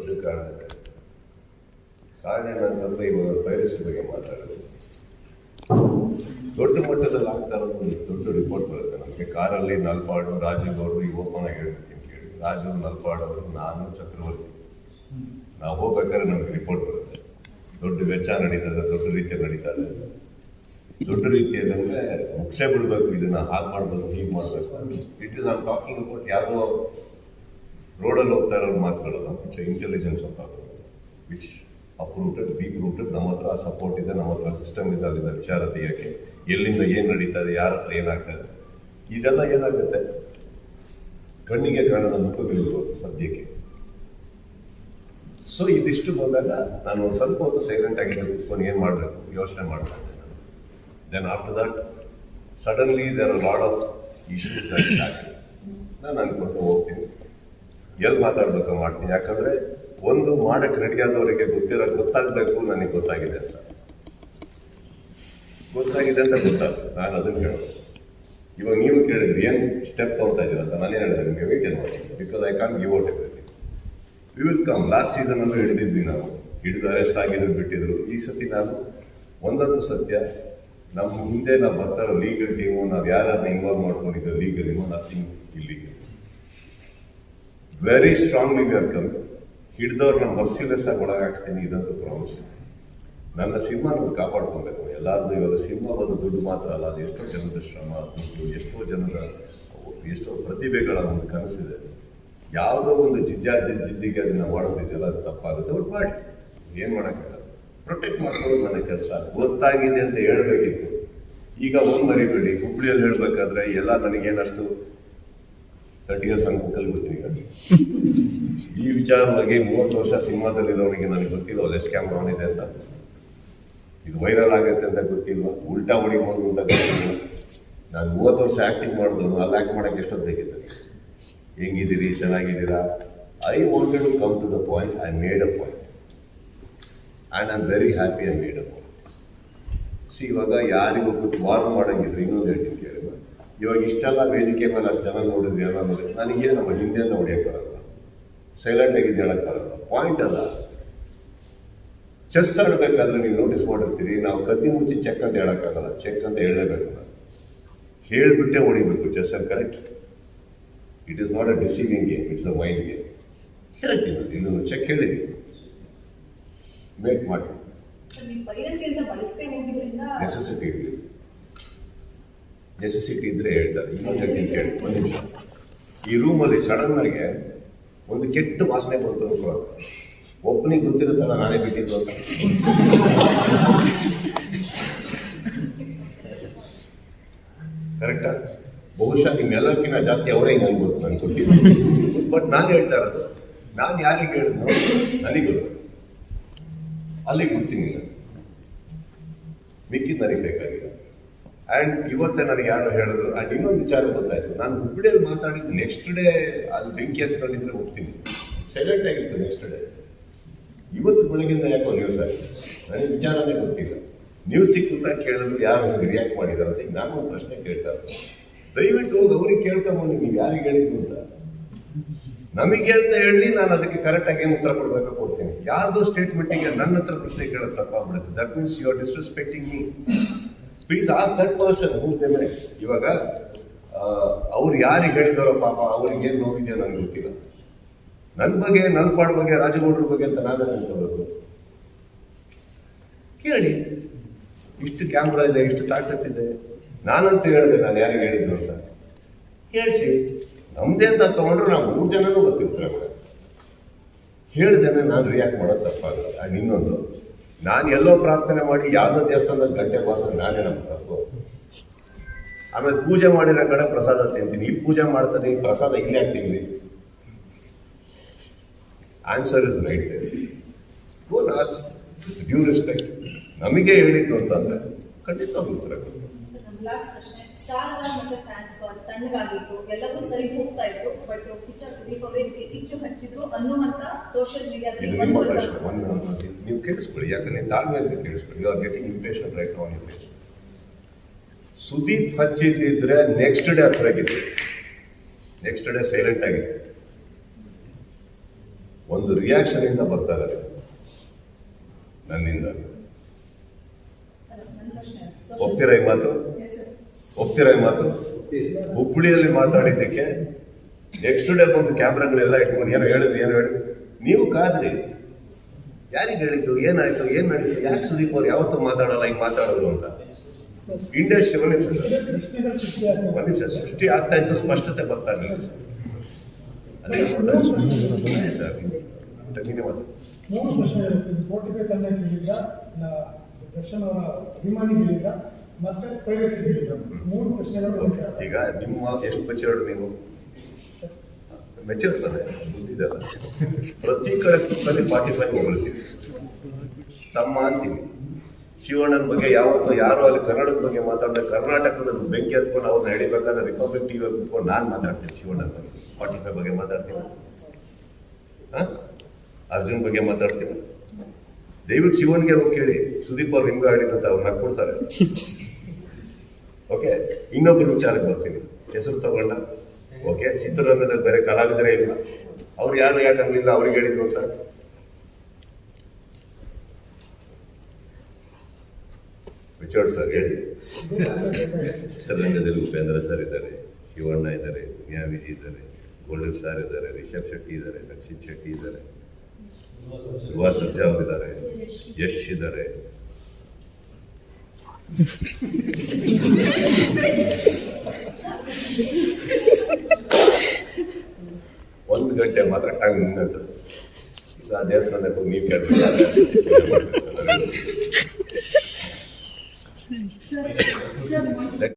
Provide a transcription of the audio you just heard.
ದೊಡ್ಡ ಕಾರಣ ಇದೆ. ಕಾರಣ ಏನಂತಂದ್ರೆ ಇವಾಗ ಪೈರಸಿ ಬಗ್ಗೆ ಮಾತಾಡೋದು ದೊಡ್ಡ ಮಟ್ಟದಲ್ಲಿ ಆಗ್ತಾ ಇರೋದು ಒಂದು ದೊಡ್ಡ ರಿಪೋರ್ಟ್ ಬರುತ್ತೆ ನಮಗೆ. ಕಾರಲ್ಲಿ ನಲ್ಪಾಡು ರಾಜೀವ್ ಅವರು ಈ ಓಪನ್ ಆಗಿ ಹೇಳ್ತೀನಿ ಕೇಳಿ. ರಾಜು ನಲ್ಪಾಡು ಅವರು, ನಾನು, ಚಕ್ರವರ್ತಿ ನಾವು ಹೋಗ್ಬೇಕಾದ್ರೆ ನಮ್ಗೆ ರಿಪೋರ್ಟ್ ಬರುತ್ತೆ. ದೊಡ್ಡ ವೆಚ್ಚ ನಡೀತದೆ, ದೊಡ್ಡ ರೀತಿಯಲ್ಲಿ ನಡೀತಾ ಇದೆ. ದೊಡ್ಡ ರೀತಿಯಲ್ಲಿ ಅಂದರೆ ಮುಖ್ಯ ಬಿಡಬೇಕು, ಇದನ್ನ ಹಾಗೆ ಮಾಡ್ಬೇಕು, ಹೀಗೆ ಮಾಡಬೇಕು. It is on talking about ಯಾವುದೋ ರೋಡಲ್ಲಿ ಹೋಗ್ತಾ ಇರೋರು ಮಾತುಗಳಲ್ಲ. ಇಟ್ಸ್ ಇಂಟೆಲಿಜೆನ್ಸ್ ಅಂತ ವಿಚ್ ಅಪ್ರೂಟೆಡ್ ಡೀಪ್ ರೂಟೆಡ್. ನಮ್ಮ ಹತ್ರ ಸಪೋರ್ಟ್ ಇದೆ, ನಮ್ಮ ಹತ್ರ ಸಿಸ್ಟಮ್ ಇದೆ. ಅಲ್ಲಿಂದ ವಿಚಾರ ತೆಗಿಯೋಕ್ಕೆ ಎಲ್ಲಿಂದ ಏನು ನಡೀತಾ ಇದೆ, ಯಾರ ಹತ್ರ ಏನಾಗ್ತದೆ, ಇದೆಲ್ಲ ಏನಾಗುತ್ತೆ ಕಣ್ಣಿಗೆ ಕಾಣದ ಮುಖಗಳಿರ್ಬೋದು ಸದ್ಯಕ್ಕೆ. ಸೊ ಇದಿಷ್ಟು ಬಂದಾಗ ನಾನು ಒಂದು ಸ್ವಲ್ಪ ಹೊತ್ತು ಸೈಲೆಂಟ್ ಆಗಿ ಕೂತ್ಕೊಂಡು ಏನು ಮಾಡಬೇಕು ಯೋಚನೆ ಮಾಡ್ತಾ ಇದ್ದೆ. Then after that suddenly there are lot of issues ನಾನು ಅನ್ಕೊಂಡು ಹೋಗ್ತೀನಿ. ಎಲ್ಲಿ ಮಾತಾಡ್ಬೇಕು ಮಾಡ್ತೀನಿ. ಯಾಕಂದರೆ ಒಂದು ಮಾಡಕ್ಕೆ ರೆಡಿಯಾದವರಿಗೆ ಗೊತ್ತಾಗಬೇಕು ನನಗೆ ಗೊತ್ತಾಗಿದೆ ಅಂತ ಗೊತ್ತಾಗುತ್ತೆ. ನಾನು ಅದನ್ನು ಹೇಳೋದು. ಇವಾಗ ನೀವು ಕೇಳಿದ್ರಿ ಏನು ಸ್ಟೆಪ್ ತೊಗೊಳ್ತಾ ಇದ್ದೀರ ಅಂತ. ನಾನೇನು ಹೇಳಿದೆ ನಿಮಗೆ ವೇಟ್ ಏನು ಮಾಡಿ, because I can give out everything. We will come. Last ಸೀಸನಲ್ಲೂ ಹಿಡಿದಿದ್ವಿ ನಾವು, ಹಿಡಿದು ಅರೆಸ್ಟ್ ಆಗಿದ್ರು ಬಿಟ್ಟಿದ್ರು. ಈ ಸತಿ ನಾನು ಒಂದೊಂದು ಸತ್ಯ ನಮ್ಮ ಹಿಂದೆ ನಾವು ಬರ್ತಾರೋ ಲೀಗಲ್ ಟೀಮು, ನಾವು ಯಾರನ್ನ ಇನ್ವಾಲ್ವ್ ಮಾಡ್ಕೊಂಡಿದ್ದೇವೆ ಲೀಗಲಿಮೋ, nothing illegal. Very strongly we are coming. ಹಿಡಿದವ್ರನ್ನ ಮರ್ಸಿಲೆಸ್ ಆಗಿ ಒಳಗಾಕ್ಸ್ತೀನಿ, ಇದಂತೂ ಪ್ರಾಮಿಸ್. ನನ್ನ ಸಿನಿಮಾ ನಾವು ಕಾಪಾಡ್ಕೊಬೇಕು. ಎಲ್ಲರದ್ದು ಇವಾಗ ಸಿನಿಮಾ ಒಂದು ದುಡ್ಡು ಮಾತ್ರ ಅಲ್ಲ, ಅದು ಎಷ್ಟೋ ಜನದ ಶ್ರಮ, ದುಡ್ಡು, ಎಷ್ಟೋ ಪ್ರತಿಭೆಗಳ ಒಂದು ಕನಸಿದೆ. ಯಾವುದೋ ಒಂದು ಜಿದ್ದಿಗೆ ಅದನ್ನ ಮಾಡೋದಿದೆಯಲ್ಲ, ಅದು ತಪ್ಪಾಗುತ್ತೆ. ಬಟ್ ಮಾಡಿ ಏನು ಮಾಡೋಕ್ಕಾಗಲ್ಲ. ಪ್ರೊಟೆಕ್ಟ್ ಮಾಡ್ಕೊಳ್ಳೋದು ನನ್ನ ಕೆಲಸ. ಗೊತ್ತಾಗಿದೆ ಅಂತ ಹೇಳಬೇಕಿತ್ತು. ಈಗ ಒಂದು ಮರಿಬೇಡಿ, ಹುಬ್ಳಿಯಲ್ಲಿ ಹೇಳಬೇಕಾದ್ರೆ ಎಲ್ಲ ನನಗೇನಷ್ಟು 30 years ಅಂತ ಕಲ್ಬಿಡ್ತೀನಿ. ಈಗ ಈ ವಿಚಾರವಾಗಿ 30 ವರ್ಷ ಸಿನಿಮಾದಲ್ಲಿರೋರಿಗೆ ನನಗೆ ಗೊತ್ತಿಲ್ಲ ಎಷ್ಟು ಕ್ಯಾಮ್ರಾ ಆನ್ ಇದೆ ಅಂತ, ಇದು ವೈರಲ್ ಆಗುತ್ತೆ ಅಂತ ಗೊತ್ತಿಲ್ಲ, ಉಲ್ಟಾ ಹೊಡಿಬೋದು ಅಂತ ಗೊತ್ತಿಲ್ಲ. ನಾನು 30 ವರ್ಷ ಆ್ಯಕ್ಟಿಂಗ್ ಮಾಡಿದ್ರು, ಅಲ್ಲಿ ಆ್ಯಕ್ಟ್ ಮಾಡೋಕ್ಕೆ ಎಷ್ಟೊತ್ತು ಬೇಕಿತ್ತು. ಹೆಂಗಿದ್ದೀರಿ, ಚೆನ್ನಾಗಿದ್ದೀರಾ? I wanted to come to the point. I made a point and I am very happy I made a point. See ಇವಾಗ ಯಾರಿಗೊಬ್ಬರು ವಾರ್ನ್ ಮಾಡೋಂಗಿದ್ರು ಇನ್ನೊಂದು ಹೇಳ್ತೀನಿ ಕೇಳಿ. ಇವಾಗ ಇಷ್ಟೆಲ್ಲ ವೇದಿಕೆ ಮೇಲೆ ಅಲ್ಲಿ ಜನ ನೋಡಿದ್ವಿ, ಎಲ್ಲ ನೋಡಿದ್ವಿ, ನನಗೇನು ನಮ್ಮ ಹಿಂದೆಯಿಂದ ಹೊಡಿಯೋಕ್ಕಾಗಲ್ಲ, ಸೈಲೆಂಟ್ ಆಗಿದ್ದು ಹೇಳೋಕ್ಕಾಗಲ್ಲ. ಪಾಯಿಂಟ್ ಅಲ್ಲ. ಚೆಸ್ ಆಡಬೇಕಾದ್ರೆ ನೀವು ನೋಟಿಸ್ ಮಾಡಿರ್ತೀರಿ, ನಾವು ಕದ್ದಿ ಮುಂಚೆ ಚೆಕ್ ಅಂತ ಹೇಳೋಕ್ಕಾಗಲ್ಲ, ಚೆಕ್ ಅಂತ ಹೇಳಲೇಬೇಕು. ಹೇಳಿಬಿಟ್ಟೆ ಹೊಡಿಬೇಕು ಚೆಸ್ಸಲ್ಲಿ. Correct? It is not a deceiving game, it's a mind game. ಹೇಳ್ತೀನಿ, ಇನ್ನೊಂದು ಚೆಕ್ ಹೇಳಿದ್ದೀನಿ, ಮೇಕ್ ಮಾಡಿ. ನೆಸೆಸಿಟಿ ಇದ್ರೆ ಹೇಳ್ತಾರೆ. ಇನ್ನೊಂದು ಹೇಳ್ತೀನಿ ಕೇಳಿ, ಒಂದು ನಿಮಿಷ. ಈ ರೂಮಲ್ಲಿ ಸಡನ್ ಆಗಿ ಒಂದು ಕೆಟ್ಟ ವಾಸನೆ ಬಂತು ಅನ್ಕೋ, ಒಬ್ಬನಿಗೆ ಗೊತ್ತಿರುತ್ತಲ್ಲ ನಾನೇ ಬಿಟ್ಟಿದ್ದು ಅಂತ. ಕರೆಕ್ಟಾ? ಬಹುಶಃ ನಿಮ್ಮೆಲ್ಲಕ್ಕಿಂತ ಜಾಸ್ತಿ ಅವರೇ ಹಿಂಗೆ ಅನ್ಬೋದು, ನನಗೆ ಗೊತ್ತಿಲ್ಲ. ಬಟ್ ನಾನು ಹೇಳ್ತಾ ಇರೋದು, ನಾನು ಯಾರಿಗೆ ಹೇಳಿದ್ನೋ ನನಗೆ ಗೊತ್ತು, ಅಲ್ಲಿಗೆ ಬಿಡ್ತೀನಿ. ಮಿಕ್ಕಿದ್ದು ನನಗೆ ಬೇಕಾಗಿಲ್ಲ. ಆ್ಯಂಡ್ ಇವತ್ತೇ ನನಗೆ ಯಾರು ಹೇಳಿದ್ರು. ಆ್ಯಂಡ್ ಇನ್ನೊಂದು ವಿಚಾರ ಗೊತ್ತಾಯಿತು, ನಾನು ಹುಬ್ಬಳ್ಳಿಯಲ್ಲಿ ಮಾತಾಡಿದ್ದು ನೆಕ್ಸ್ಟ್ ಡೇ ಅಲ್ಲಿ ಬೆಂಕಿ ಹತ್ಕೊಂಡಿದ್ರೆ ಹೋಗ್ತೀನಿ, ಸೈಲೆಂಟ್ ಆಗಿತ್ತು ನೆಕ್ಸ್ಟ್ ಡೇ. ಇವತ್ತು ಬೆಳಗಿಂದ ಯಾಕೋ ನ್ಯೂಸ್ ಆಗಿದೆ, ನನಗೆ ವಿಚಾರನೇ ಗೊತ್ತಿಲ್ಲ. ನ್ಯೂಸ್ ಸಿಕ್ಕುತ್ತಾ ಕೇಳಿದ್ರು ಯಾರು ಹಿಂಗೆ ರಿಯಾಕ್ಟ್ ಮಾಡಿದಾರೆ ಅಂತ. ಈಗ ನಾನು ಒಂದು ಪ್ರಶ್ನೆ ಕೇಳ್ತಾ ಇದ್ದೆ, ದಯವಿಟ್ಟು ಹೋಗಿ ಅವ್ರಿಗೆ ಕೇಳ್ಕೊಂಬಂದು ನೀವು ಯಾರಿಗೆ ಹೇಳಿದ್ದು ಅಂತ. ನಮಗೆ ಅಂತ ಹೇಳಿ ನಾನು ಅದಕ್ಕೆ ಕರೆಕ್ಟಾಗಿ ಏನು ಉತ್ತರ ಕೊಡಬೇಕು ಕೊಡ್ತೀನಿ. ಯಾವುದೋ ಸ್ಟೇಟ್ಮೆಂಟಿಗೆ ನನ್ನ ಹತ್ರ ಪ್ರಶ್ನೆ ಕೇಳೋದು ತಪ್ಪಾಗ್ಬಿಡುತ್ತೆ. That means you are disrespecting me. Please ask that person who they may. ಇವಾಗ ಅವ್ರು ಯಾರಿಗೆ ಹೇಳಿದಾರೋ ಪಾಪ, ಅವ್ರಿಗೆ ಏನು ನೋವಿದೆಯೋ ನನಗೆ ಗೊತ್ತಿಲ್ಲ. ನನ್ನ ಬಗ್ಗೆ, ನಲ್ಪಾಡ್ ಬಗ್ಗೆ, ರಾಜಗೌಡ್ರ ಬಗ್ಗೆ ಅಂತ ನಾನೇ ಅನ್ಕೋಬೇಕು. ಕೇಳಿ, ಇಷ್ಟು ಕ್ಯಾಮ್ರಾ ಇದೆ, ಇಷ್ಟು ತಾಕತ್ತಿದೆ, ನಾನಂತೂ ಹೇಳಿದೆ ನಾನು ಯಾರಿಗೆ ಹೇಳಿದ್ದು ಅಂತ. ಹೇಳಿಸಿ, ನಮ್ಮದೇ ಅಂತ ತೊಗೊಂಡ್ರೆ ನಾವು 3 ಜನನೂ ಗೊತ್ತಿರ್ತಾರೆ. ಹೇಳಿದ್ದೇನೆ ನಾನು ರಿಯಾಕ್ಟ್ ಮಾಡೋದು ತಪ್ಪಾಗಲ್ಲ. ಆ್ಯಂಡ್ ಇನ್ನೊಂದು, ನಾನು ಎಲ್ಲೋ ಪ್ರಾರ್ಥನೆ ಮಾಡಿ ಯಾವುದೋ ದೇವಸ್ಥಾನದಲ್ಲಿ ಗಂಟೆ ಬಾರಿಸಿದ್ರೆ ನಾನೇ ನಮ್ಮ ತಪ್ಪು. ಆಮೇಲೆ ಪೂಜೆ ಮಾಡಿರೋ ಕಡೆ ಪ್ರಸಾದ ತಿಂತೀನಿ. ಇಲ್ಲಿ ಪೂಜೆ ಮಾಡ್ತಾನೆ, ಈ ಪ್ರಸಾದ ಇಲ್ಲೇ ಆಗ್ತೀನಿ. Answer is right there. Go as with due respect. ನಮಗೆ ಹೇಳಿದ್ದು ಅಂತಂದ್ರೆ ಖಂಡಿತ ಉತ್ತರ. ಸ್ಟಾರ್ ಮತ್ತೆ ಫ್ಯಾನ್ಸ್ ತಣ್ಣಗಾಗಿತ್ತು, ಎಲ್ಲವೂ ಸರಿ ಹೋಗ್ತಾ ಇತ್ತು. ಬಟ್ ಪಿಕ್ಚರ್ ಸುದೀಪ್ ಅವರೇ ಇದಕ್ಕೆ ಕಿಚ್ಚು ಹಚ್ಚಿದ್ರು ಅನ್ನುವಂತ ಸೋಷಿಯಲ್ ಮೀಡಿಯಾದಲ್ಲಿ ನೀವು ಕೇಳಿಸ್ಕೊಳ್ಳಿ, ಯಾಕಂದ್ರೆ ತಾಳ್ಮೆಯಿಂದ ಕೇಳಿಸ್ಕೊಳ್ಳಿ. You are getting impression right on you face. Sudeep ಹಚ್ಚಿದ್ದಿದ್ರೆ ನೆಕ್ಸ್ಟ್ ಡೇ ಹತ್ತಿರಾಗಿತ್ತು, ನೆಕ್ಸ್ಟ್ ಡೇ ಸೈಲೆಂಟ್ ಆಗಿತ್ತು. ಒಂದು ರಿಯಾಕ್ಷನ್ ಇಂದ ಬರ್ತಾ ಇದ್ದಾರೆ ನನ್ನಿಂದ. ನನ್ನ ಪ್ರಶ್ನೆ ಒಪ್ತೀರಾ ಈ ಮಾತು? Yes, sir. ಒಪ್ತೀರಾ ಈ ಮಾತು? ಹುಬ್ಬಳ್ಳಿಯಲ್ಲಿ ಮಾತಾಡಿದ್ದಕ್ಕೆ ನೆಕ್ಸ್ಟ್ ಡೇ ಬಂದು ಕ್ಯಾಮ್ರಾಗಳೆಲ್ಲ ಇಟ್ಕೊಂಡು ಏನೋ ಹೇಳಿದ್ರು. ನೀವು ಕಾದ್ರಿ, ಯಾರಿಗೆ ಹೇಳಿದ್ದು, ಏನಾಯ್ತು, ಏನ್ ನಡೀತು, ಯಾಕೆ ಸುದೀಪ್ ಅವ್ರು ಯಾವತ್ತೂ ಮಾತಾಡಲ್ಲ, ಹಿಂಗೆ ಮಾತಾಡೋದು ಅಂತ. ಇಂಡಸ್ಟ್ರಿ ಒಂದು ನಿಮಿಷ ಸೃಷ್ಟಿ ಆಗ್ತಾ ಇತ್ತು, ಸ್ಪಷ್ಟತೆ ಬರ್ತಾ ಇರಲಿಲ್ಲ ಅದೇ ಸರ್. ನೀನೇ ಮಾತು. ಮೂರು ಪ್ರಶ್ನೆಗಳು ಫೋರ್ಟಿಫೈ ತಂದೆ ಹೇಳಿದ್ರ, ದರ್ಶನ್ ಅವರ ಅಭಿಮಾನಿ ಹೇಳಿದ್ರ, ಮತ್ತೆ ಪೈರಸಿ ಹೇಳಿದ್ರ. ಮೂರು ಪ್ರಶ್ನೆಗಳು. ಈಗ ನಿಮ್ಮ ಎಷ್ಟು ಮೆಚೂರ್ಡ್ ನೀವು? ಮೆಚೂರ್ಡ್ ತಾನೆ, ಬುದ್ಧಿದಲ್ಲ. ಪ್ರತಿ ಕಡೆ ಕೂತ್ಕೊಂಡು 45 ಹೊಗಳ್ತೀವಿ, ತಮ್ಮ ಅಂತೀವಿ. ಶಿವಣ್ಣನ ಬಗ್ಗೆ ಯಾವತ್ತೂ ಯಾರು ಅಲ್ಲಿ ಕನ್ನಡದ ಬಗ್ಗೆ ಮಾತಾಡಿದ್ರೆ ಕರ್ನಾಟಕದ ಬೆಂಕಿ ಹತ್ಕೊಂಡು ಅವ್ರನ್ನ ಹಿಡಿಬೇಕಾದ್ರೆ ರಿಪಬ್ಲಿಕ್ ಟಿವಿ ಕೂತ್ಕೊಂಡು ನಾನು ಮಾತಾಡ್ತೀನಿ. ಶಿವಣ್ಣನ ಬಗ್ಗೆ 45 ಬಗ್ಗೆ ಮಾತಾಡ್ತೀನಿ, ಅರ್ಜುನ್ ಬಗ್ಗೆ ಮಾತಾಡ್ತೀನಿ. ದಯವಿಟ್ಟು ಶಿವನ್ಗೆ ಹೋಗಿ ಕೇಳಿ, ಸುದೀಪ್ ಅವ್ರು ನಿಮ್ಗೆ ಆಡಿದಂತ ಅವ್ರು ನಕ್ಕೊಡ್ತಾರೆ. ಓಕೆ, ಇನ್ನೊಬ್ಬರ ವಿಚಾರಕ್ಕೆ ಬರ್ತೀನಿ. ಹೆಸರು ತಗೊಂಡ, ಓಕೆ, ಚಿತ್ರರಂಗದಲ್ಲಿ ಬೇರೆ ಕಲಾವಿದರೇ ಇಲ್ಲ, ಅವ್ರು ಯಾರು ಯಾಕೆ ಆಗಲಿಲ್ಲ, ಅವ್ರಿಗೆ ಹೇಳಿದ್ರು ಅಂತ. ರಿಚರ್ಡ್ ಸರ್ ಹೇಳಿ. ಚಿತ್ರರಂಗದಲ್ಲಿ ಉಪೇಂದ್ರ ಸರ್ ಇದ್ದಾರೆ, ಶಿವಣ್ಣ ಇದ್ದಾರೆ, ದುನಿಯಾ ವಿಜಯ್ ಇದ್ದಾರೆ, ಗೋಲ್ಡನ್ ಸರ್ ಇದ್ದಾರೆ, ರಿಷಬ್ ಶೆಟ್ಟಿ ಇದ್ದಾರೆ, ರಕ್ಷಿತ್ ಶೆಟ್ಟಿ ಇದ್ದಾರೆ, ಸುಭಾಷ್ ಸರ್ಜಾ ಅವರಿದ್ದಾರೆ, ಯಶ್ ಇದ್ದಾರೆ. ಒಂದು ಗಂಟೆ ಮಾತ್ರ ಟಂಗ್ ನಿನ್ನದು. ಈಗ ಆ ದೇವಸ್ಥಾನಕ್ಕೆ ಹೋಗಿ ನೀವು ಕೇಳ್ಬೇಕು.